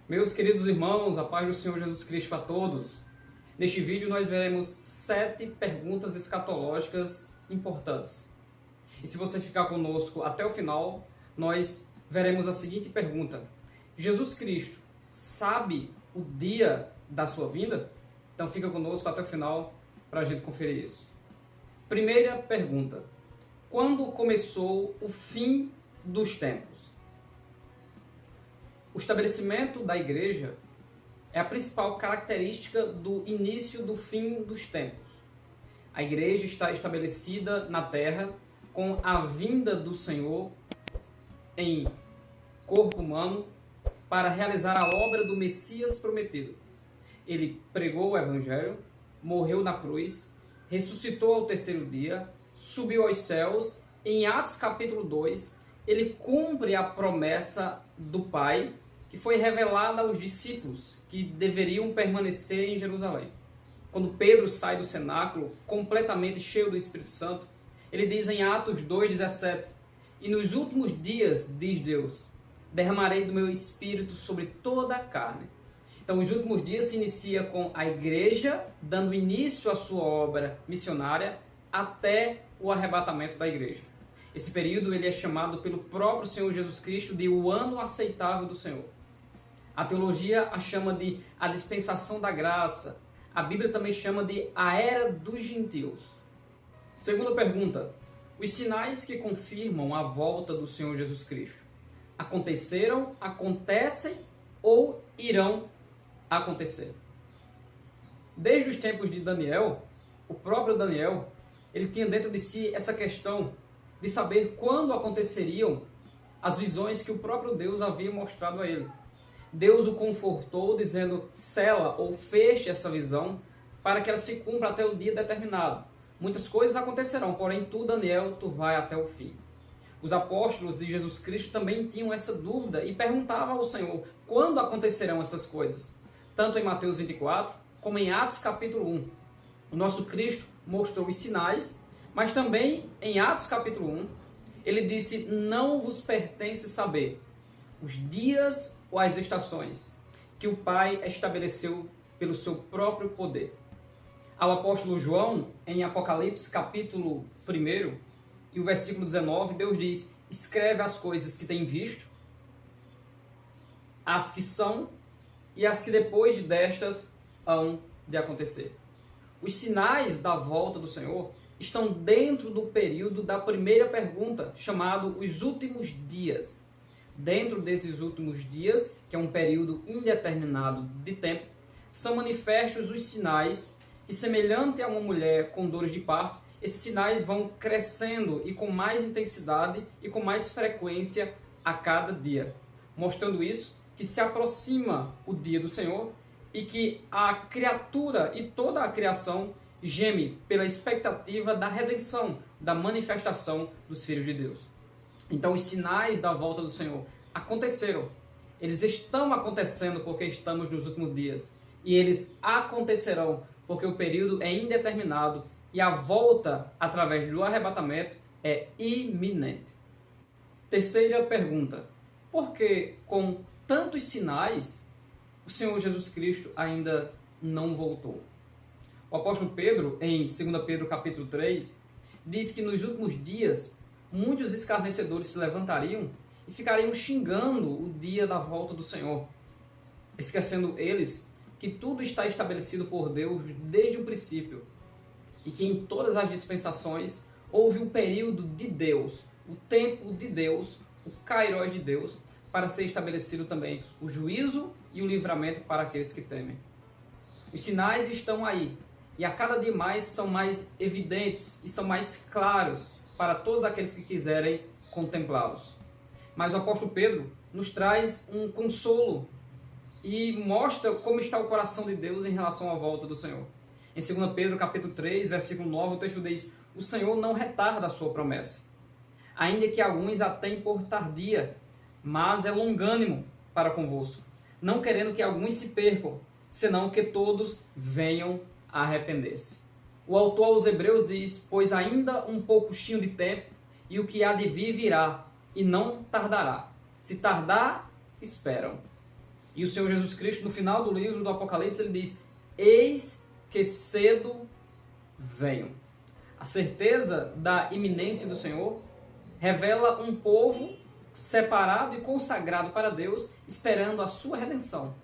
Meus queridos irmãos, a paz do Senhor Jesus Cristo a todos. Neste vídeo nós veremos 7 perguntas escatológicas importantes. E se você ficar conosco até o final, nós veremos a seguinte pergunta: Jesus Cristo sabe o dia da sua vinda? Então fica conosco até o final para a gente conferir isso. Primeira pergunta: quando começou o fim dos tempos? O estabelecimento da igreja é a principal característica do início do fim dos tempos. A igreja está estabelecida na terra com a vinda do Senhor em corpo humano para realizar a obra do Messias prometido. Ele pregou o Evangelho, morreu na cruz, ressuscitou ao terceiro dia, subiu aos céus. Em Atos capítulo 2, ele cumpre a promessa do Pai, que foi revelada aos discípulos que deveriam permanecer em Jerusalém. Quando Pedro sai do cenáculo, completamente cheio do Espírito Santo, ele diz em Atos 2,17: "E nos últimos dias, diz Deus, derramarei do meu Espírito sobre toda a carne." Então, os últimos dias se inicia com a igreja dando início à sua obra missionária até o arrebatamento da igreja. Esse período ele é chamado pelo próprio Senhor Jesus Cristo de o ano aceitável do Senhor. A teologia a chama de a dispensação da graça. A Bíblia também chama de a era dos gentios. Segunda pergunta: os sinais que confirmam a volta do Senhor Jesus Cristo aconteceram, acontecem ou irão acontecer? Desde os tempos de Daniel, o próprio Daniel, ele tinha dentro de si essa questão de saber quando aconteceriam as visões que o próprio Deus havia mostrado a ele. Deus o confortou dizendo: sela ou feche essa visão para que ela se cumpra até o dia determinado. Muitas coisas acontecerão, porém tu, Daniel, tu vai até o fim. Os apóstolos de Jesus Cristo também tinham essa dúvida e perguntavam ao Senhor quando acontecerão essas coisas. Tanto em Mateus 24 como em Atos capítulo 1. O nosso Cristo mostrou os sinais, mas também em Atos capítulo 1, ele disse: não vos pertence saber os dias ou as estações que o Pai estabeleceu pelo seu próprio poder. Ao apóstolo João, em Apocalipse capítulo 1 e o versículo 19, Deus diz: escreve as coisas que tem visto, as que são e as que depois destas hão de acontecer. Os sinais da volta do Senhor estão dentro do período da primeira pergunta, chamado os últimos dias. Dentro desses últimos dias, que é um período indeterminado de tempo, são manifestos os sinais e, semelhante a uma mulher com dores de parto, esses sinais vão crescendo e com mais intensidade e com mais frequência a cada dia, mostrando isso, que se aproxima o dia do Senhor e que a criatura e toda a criação geme pela expectativa da redenção, da manifestação dos filhos de Deus. Então os sinais da volta do Senhor aconteceram. Eles estão acontecendo porque estamos nos últimos dias. E eles acontecerão porque o período é indeterminado e a volta através do arrebatamento é iminente. Terceira pergunta: por que com tantos sinais o Senhor Jesus Cristo ainda não voltou? O apóstolo Pedro, em 2 Pedro capítulo 3, diz que nos últimos dias muitos escarnecedores se levantariam e ficariam xingando o dia da volta do Senhor, esquecendo eles que tudo está estabelecido por Deus desde o princípio e que em todas as dispensações houve um período de Deus, o tempo de Deus, o Kairos de Deus, para ser estabelecido também o juízo e o livramento para aqueles que temem. Os sinais estão aí e a cada dia mais são mais evidentes e são mais claros para todos aqueles que quiserem contemplá-los. Mas o apóstolo Pedro nos traz um consolo e mostra como está o coração de Deus em relação à volta do Senhor. Em 2 Pedro capítulo 3, versículo 9, o texto diz: o Senhor não retarda a sua promessa, ainda que alguns a tenham por tardia, mas é longânimo para convosco, não querendo que alguns se percam, senão que todos venham a arrepender-se. O autor aos Hebreus diz: pois ainda um pouquinho de tempo, e o que há de vir virá, e não tardará. Se tardar, esperam. E o Senhor Jesus Cristo, no final do livro do Apocalipse, ele diz: eis que cedo venho. A certeza da iminência do Senhor revela um povo separado e consagrado para Deus, esperando a sua redenção,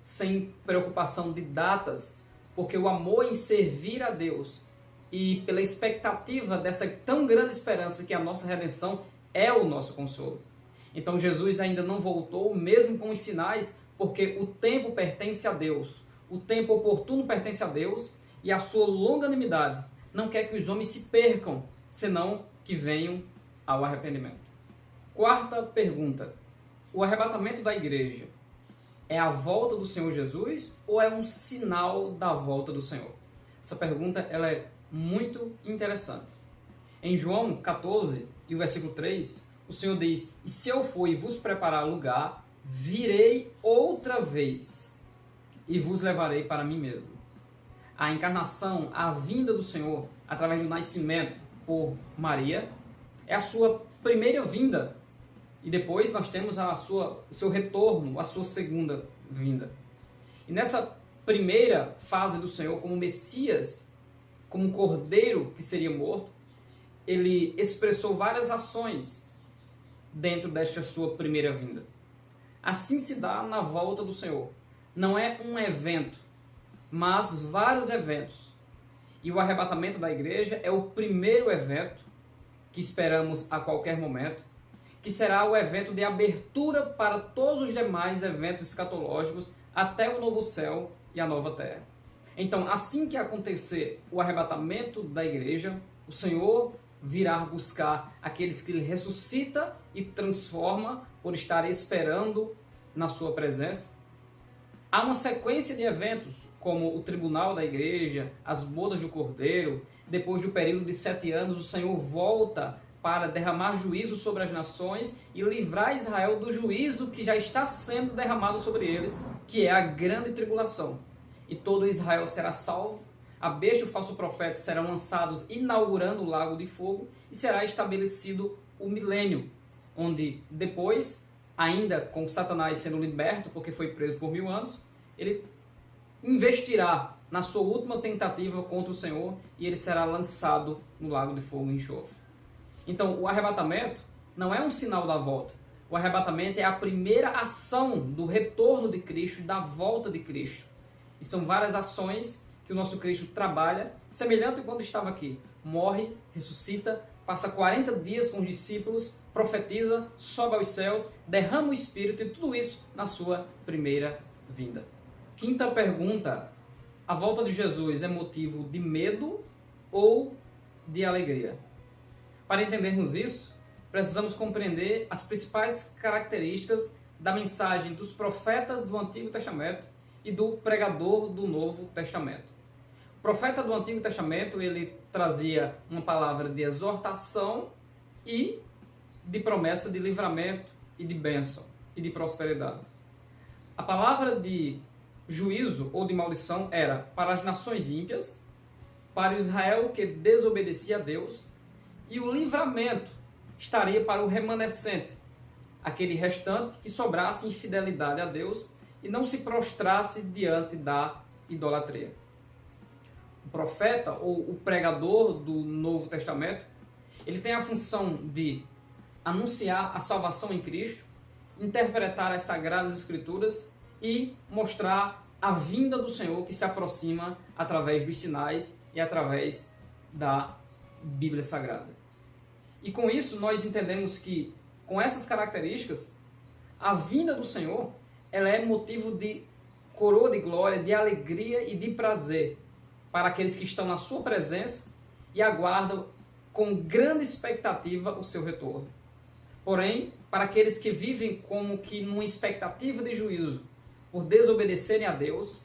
sem preocupação de datas, porque o amor em servir a Deus e pela expectativa dessa tão grande esperança que a nossa redenção é o nosso consolo. Então Jesus ainda não voltou, mesmo com os sinais, porque o tempo pertence a Deus, o tempo oportuno pertence a Deus, e a sua longanimidade não quer que os homens se percam, senão que venham ao arrependimento. Quarta pergunta: o arrebatamento da igreja é a volta do Senhor Jesus ou é um sinal da volta do Senhor? Essa pergunta ela é muito interessante. Em João 14 e o versículo 3, o Senhor diz: e se eu for e vos preparar lugar, virei outra vez e vos levarei para mim mesmo. A encarnação, a vinda do Senhor, através do nascimento por Maria, é a sua primeira vinda. E depois nós temos o seu retorno, a sua segunda vinda. E nessa primeira fase do Senhor, como Messias, como Cordeiro que seria morto, ele expressou várias ações dentro desta sua primeira vinda. Assim se dá na volta do Senhor. Não é um evento, mas vários eventos. E o arrebatamento da igreja é o primeiro evento que esperamos a qualquer momento, que será o evento de abertura para todos os demais eventos escatológicos até o novo céu e a nova terra. Então, assim que acontecer o arrebatamento da igreja, o Senhor virá buscar aqueles que ele ressuscita e transforma por estar esperando na sua presença. Há uma sequência de eventos, como o tribunal da igreja, as bodas do Cordeiro. Depois do período de 7 anos, o Senhor volta para derramar juízo sobre as nações e livrar Israel do juízo que já está sendo derramado sobre eles, que é a grande tribulação. E todo Israel será salvo, a besta e o falso profeta serão lançados inaugurando o lago de fogo e será estabelecido o milênio, onde depois, ainda com Satanás sendo liberto, porque foi preso por 1000 anos, ele investirá na sua última tentativa contra o Senhor e ele será lançado no lago de fogo e enxofre. Então, o arrebatamento não é um sinal da volta. O arrebatamento é a primeira ação do retorno de Cristo, da volta de Cristo. E são várias ações que o nosso Cristo trabalha, semelhante a quando estava aqui. Morre, ressuscita, passa 40 dias com os discípulos, profetiza, sobe aos céus, derrama o Espírito e tudo isso na sua primeira vinda. Quinta pergunta: a volta de Jesus é motivo de medo ou de alegria? Para entendermos isso, precisamos compreender as principais características da mensagem dos profetas do Antigo Testamento e do pregador do Novo Testamento. O profeta do Antigo Testamento, ele trazia uma palavra de exortação e de promessa de livramento e de bênção e de prosperidade. A palavra de juízo ou de maldição era para as nações ímpias, para o Israel que desobedecia a Deus, e o livramento estaria para o remanescente, aquele restante que sobrasse em fidelidade a Deus e não se prostrasse diante da idolatria. O profeta ou o pregador do Novo Testamento, ele tem a função de anunciar a salvação em Cristo, interpretar as Sagradas Escrituras e mostrar a vinda do Senhor que se aproxima através dos sinais e através da Bíblia Sagrada. E com isso nós entendemos que, com essas características, a vinda do Senhor ela é motivo de coroa de glória, de alegria e de prazer para aqueles que estão na sua presença e aguardam com grande expectativa o seu retorno. Porém, para aqueles que vivem como que numa expectativa de juízo por desobedecerem a Deus,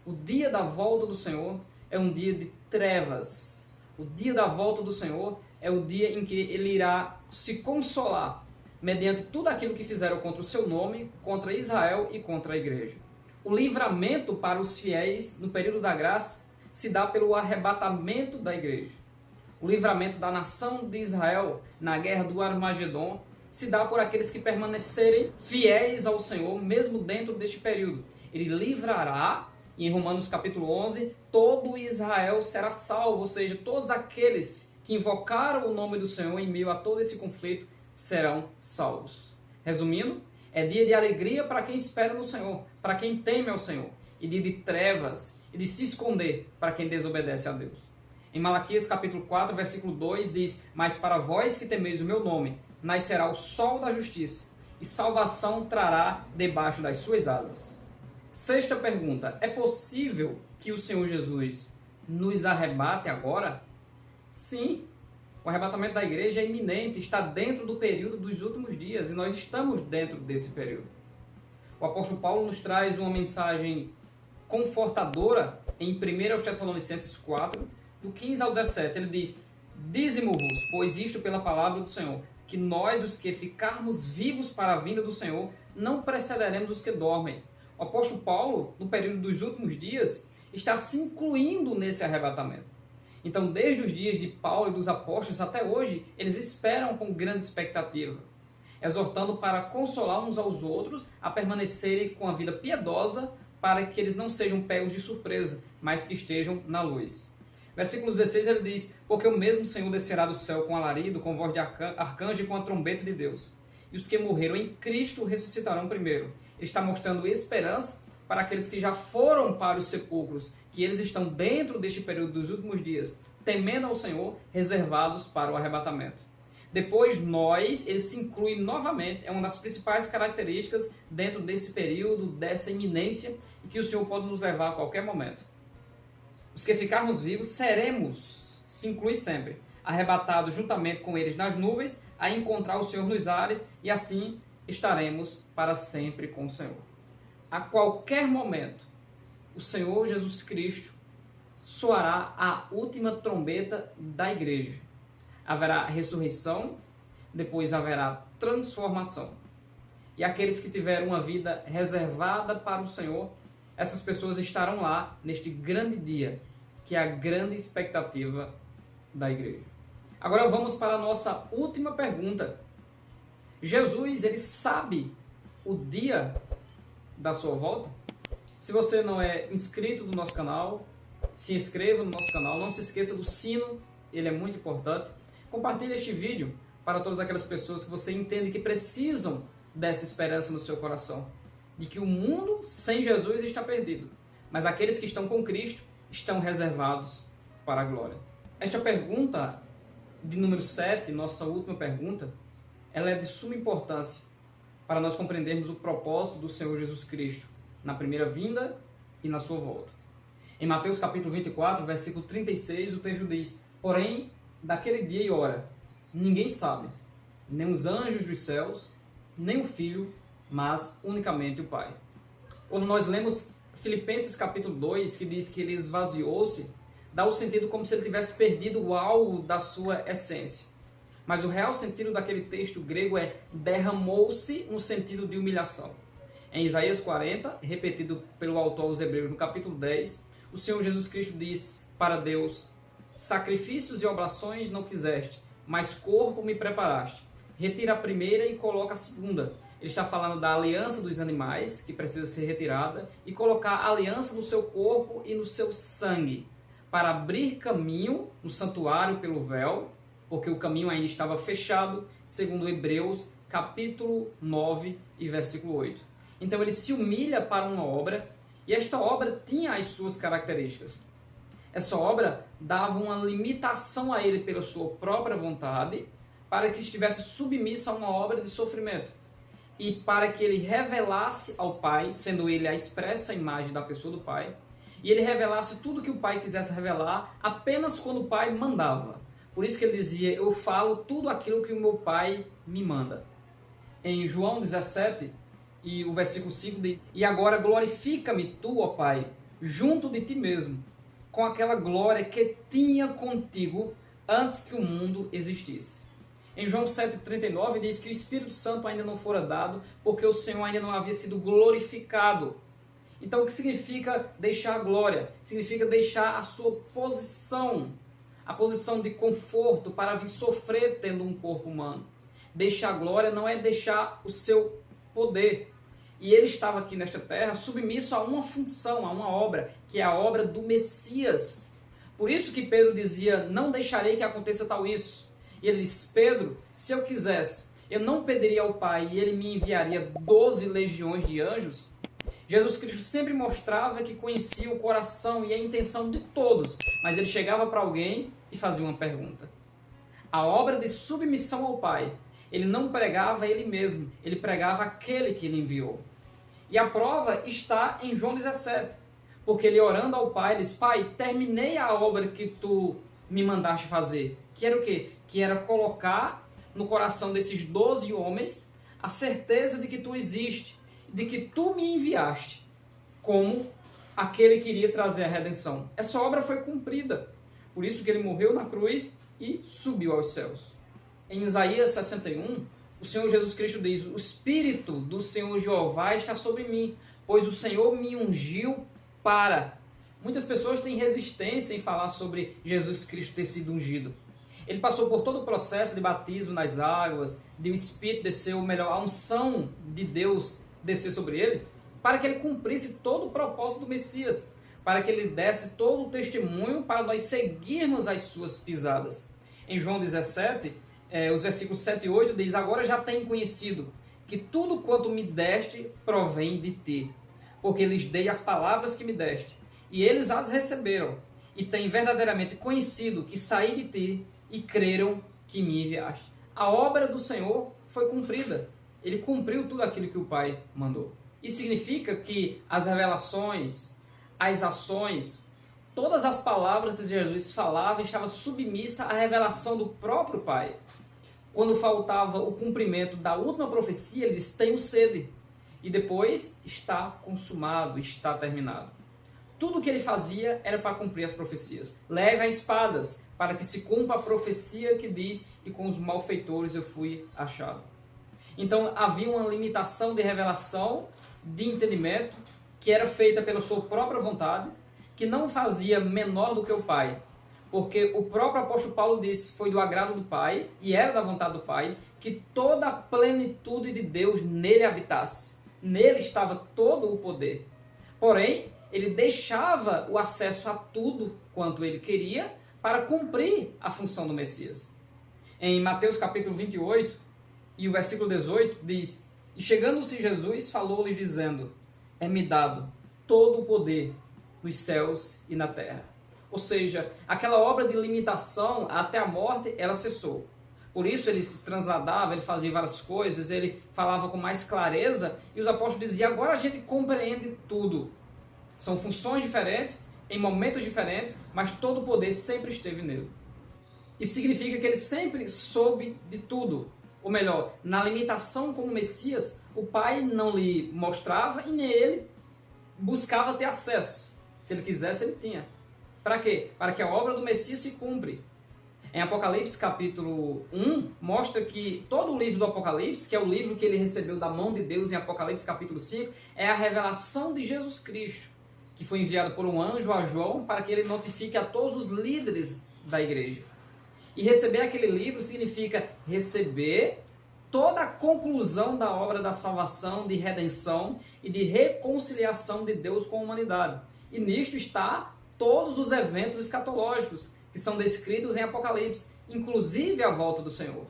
o dia da volta do Senhor é um dia de trevas. O dia da volta do Senhor é o dia em que ele irá se consolar mediante tudo aquilo que fizeram contra o seu nome, contra Israel e contra a igreja. O livramento para os fiéis no período da graça se dá pelo arrebatamento da igreja. O livramento da nação de Israel na guerra do Armagedon se dá por aqueles que permanecerem fiéis ao Senhor, mesmo dentro deste período. Ele livrará, e em Romanos capítulo 11, todo Israel será salvo, ou seja, todos aqueles que invocaram o nome do Senhor em meio a todo esse conflito serão salvos. Resumindo, é dia de alegria para quem espera no Senhor, para quem teme ao Senhor, e dia de trevas e de se esconder para quem desobedece a Deus. Em Malaquias capítulo 4, versículo 2 diz: mas para vós que temeis o meu nome, nascerá o sol da justiça, e salvação trará debaixo das suas asas. Sexta pergunta: é possível que o Senhor Jesus nos arrebate agora? Sim, o arrebatamento da igreja é iminente, está dentro do período dos últimos dias, e nós estamos dentro desse período. O apóstolo Paulo nos traz uma mensagem confortadora em 1 Tessalonicenses 4, do 15 ao 17. Ele diz: dizimo-vos, pois isto pela palavra do Senhor, que nós, os que ficarmos vivos para a vinda do Senhor, não precederemos os que dormem. O apóstolo Paulo, no período dos últimos dias, está se incluindo nesse arrebatamento. Então, desde os dias de Paulo e dos apóstolos até hoje, eles esperam com grande expectativa, exortando para consolar uns aos outros a permanecerem com a vida piedosa, para que eles não sejam pegos de surpresa, mas que estejam na luz. Versículo 16 ele diz: porque o mesmo Senhor descerá do céu com alarido, com voz de arcanjo e com a trombeta de Deus. E os que morreram em Cristo ressuscitarão primeiro. Ele está mostrando esperança para aqueles que já foram para os sepulcros, que eles estão dentro deste período dos últimos dias, temendo ao Senhor, reservados para o arrebatamento. Depois ele se inclui novamente, é uma das principais características dentro desse período, dessa iminência, e que o Senhor pode nos levar a qualquer momento. Os que ficarmos vivos seremos, se inclui sempre, arrebatados juntamente com eles nas nuvens, a encontrar o Senhor nos ares, e assim estaremos para sempre com o Senhor. A qualquer momento, o Senhor Jesus Cristo soará a última trombeta da igreja. Haverá ressurreição, depois haverá transformação. E aqueles que tiveram uma vida reservada para o Senhor, essas pessoas estarão lá neste grande dia, que é a grande expectativa da igreja. Agora vamos para a nossa última pergunta. Jesus, ele sabe o dia da sua volta? Se você não é inscrito no nosso canal, se inscreva no nosso canal, não se esqueça do sino, ele é muito importante. Compartilhe este vídeo para todas aquelas pessoas que você entende que precisam dessa esperança no seu coração, de que o mundo sem Jesus está perdido, mas aqueles que estão com Cristo estão reservados para a glória. Esta pergunta de número 7, nossa última pergunta, ela é de suma importância para nós compreendermos o propósito do Senhor Jesus Cristo na primeira vinda e na sua volta. Em Mateus capítulo 24, versículo 36, o texto diz: porém, daquele dia e hora, ninguém sabe, nem os anjos dos céus, nem o Filho, mas unicamente o Pai. Quando nós lemos Filipenses capítulo 2, que diz que ele esvaziou-se, dá o sentido como se ele tivesse perdido algo da sua essência. Mas o real sentido daquele texto grego é derramou-se no sentido de humilhação. Em Isaías 40, repetido pelo autor aos Hebreus no capítulo 10, o Senhor Jesus Cristo diz para Deus: sacrifícios e oblações não quiseste, mas corpo me preparaste. Retira a primeira e coloca a segunda. Ele está falando da aliança dos animais, que precisa ser retirada, e colocar a aliança no seu corpo e no seu sangue, para abrir caminho no santuário pelo véu, porque o caminho ainda estava fechado, segundo Hebreus capítulo 9 e versículo 8. Então ele se humilha para uma obra, e esta obra tinha as suas características. Essa obra dava uma limitação a ele pela sua própria vontade, para que estivesse submisso a uma obra de sofrimento, e para que ele revelasse ao Pai, sendo ele a expressa imagem da pessoa do Pai, e ele revelasse tudo que o Pai quisesse revelar apenas quando o Pai mandava. Por isso que ele dizia: eu falo tudo aquilo que o meu Pai me manda. Em João 17, e o versículo 5 diz: e agora glorifica-me tu, ó Pai, junto de ti mesmo, com aquela glória que tinha contigo antes que o mundo existisse. Em João 7,39 diz que o Espírito Santo ainda não fora dado, porque o Senhor ainda não havia sido glorificado. Então o que significa deixar a glória? Significa deixar a sua posição, a posição de conforto para vir sofrer tendo um corpo humano. Deixar a glória não é deixar o seu poder. E ele estava aqui nesta terra submisso a uma função, a uma obra, que é a obra do Messias. Por isso que Pedro dizia, não deixarei que aconteça tal isso. E ele diz, Pedro, se eu quisesse, eu não pediria ao Pai e ele me enviaria 12 legiões de anjos. Jesus Cristo sempre mostrava que conhecia o coração e a intenção de todos, mas ele chegava para alguém e fazia uma pergunta. A obra de submissão ao Pai, ele não pregava ele mesmo, ele pregava aquele que ele enviou. E a prova está em João 17, porque ele orando ao Pai, ele diz, Pai, terminei a obra que tu me mandaste fazer. Que era o quê? Que era colocar no coração desses 12 homens a certeza de que tu existes, de que tu me enviaste como aquele que iria trazer a redenção. Essa obra foi cumprida. Por isso que ele morreu na cruz e subiu aos céus. Em Isaías 61, o Senhor Jesus Cristo diz, o Espírito do Senhor Jeová está sobre mim, pois o Senhor me ungiu para... Muitas pessoas têm resistência em falar sobre Jesus Cristo ter sido ungido. Ele passou por todo o processo de batismo nas águas, de o Espírito descer, ou melhor, a unção de Deus descer sobre ele, para que ele cumprisse todo o propósito do Messias, para que ele desse todo o testemunho para nós seguirmos as suas pisadas. Em João 17, os versículos 7 e 8 diz, agora já tenho conhecido que tudo quanto me deste provém de ti, porque lhes dei as palavras que me deste, e eles as receberam, e têm verdadeiramente conhecido que saí de ti, e creram que me enviaste. A obra do Senhor foi cumprida. Ele cumpriu tudo aquilo que o Pai mandou. Isso significa que as revelações, as ações, todas as palavras que Jesus falava estavam submissas à revelação do próprio Pai. Quando faltava o cumprimento da última profecia, ele disse, tenho sede. E depois, está consumado, está terminado. Tudo o que ele fazia era para cumprir as profecias. Leve as espadas, para que se cumpra a profecia que diz, e com os malfeitores eu fui achado. Então havia uma limitação de revelação, de entendimento, que era feita pela sua própria vontade, que não fazia menor do que o Pai. Porque o próprio apóstolo Paulo disse, foi do agrado do Pai, e era da vontade do Pai, que toda a plenitude de Deus nele habitasse. Nele estava todo o poder. Porém, ele deixava o acesso a tudo quanto ele queria para cumprir a função do Messias. Em Mateus capítulo 28 e o versículo 18 diz, e chegando-se Jesus, falou-lhes dizendo, é-me dado todo o poder nos céus e na terra. Ou seja, aquela obra de limitação até a morte, ela cessou. Por isso ele se transladava, ele fazia várias coisas, ele falava com mais clareza, e os apóstolos diziam, agora a gente compreende tudo. São funções diferentes, em momentos diferentes, mas todo o poder sempre esteve nele. Isso significa que ele sempre soube de tudo. Ou melhor, na limitação como Messias, o Pai não lhe mostrava e nem ele buscava ter acesso. Se ele quisesse, ele tinha. Para quê? Para que a obra do Messias se cumpre. Em Apocalipse capítulo 1, mostra que todo o livro do Apocalipse, que é o livro que ele recebeu da mão de Deus em Apocalipse capítulo 5, é a revelação de Jesus Cristo, que foi enviado por um anjo a João para que ele notifique a todos os líderes da igreja. E receber aquele livro significa receber toda a conclusão da obra da salvação, de redenção e de reconciliação de Deus com a humanidade. E nisto está todos os eventos escatológicos que são descritos em Apocalipse, inclusive a volta do Senhor.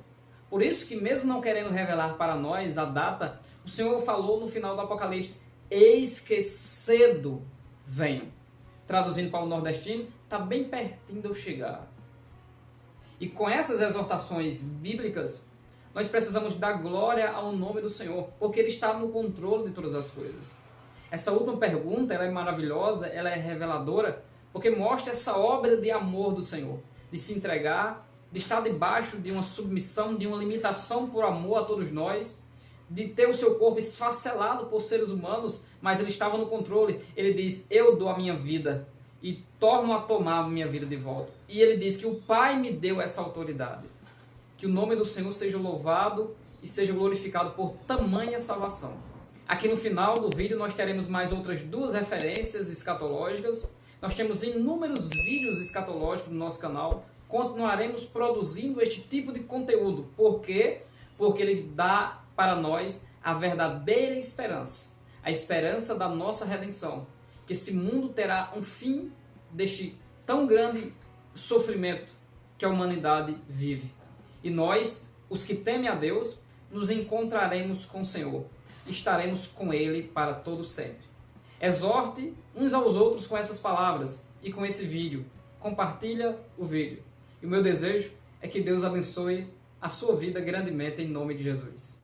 Por isso que, mesmo não querendo revelar para nós a data, o Senhor falou no final do Apocalipse, eis que cedo venho. Traduzindo para o nordestino, está bem pertinho de eu chegar. E com essas exortações bíblicas, nós precisamos dar glória ao nome do Senhor, porque Ele está no controle de todas as coisas. Essa última pergunta, ela é maravilhosa, ela é reveladora, porque mostra essa obra de amor do Senhor, de se entregar, de estar debaixo de uma submissão, de uma limitação por amor a todos nós, de ter o seu corpo esfacelado por seres humanos, mas ele estava no controle. Ele diz, eu dou a minha vida e torno a tomar a minha vida de volta. E ele diz que o Pai me deu essa autoridade. Que o nome do Senhor seja louvado e seja glorificado por tamanha salvação. Aqui no final do vídeo nós teremos mais outras duas referências escatológicas. Nós temos inúmeros vídeos escatológicos no nosso canal. Continuaremos produzindo este tipo de conteúdo. Por quê? porque ele dá para nós a verdadeira esperança, a esperança da nossa redenção, que esse mundo terá um fim deste tão grande sofrimento que a humanidade vive. E nós, os que temem a Deus, nos encontraremos com o Senhor, estaremos com Ele para todo sempre. Exorte uns aos outros com essas palavras e com esse vídeo. Compartilha o vídeo. E o meu desejo é que Deus abençoe a sua vida grandemente em nome de Jesus.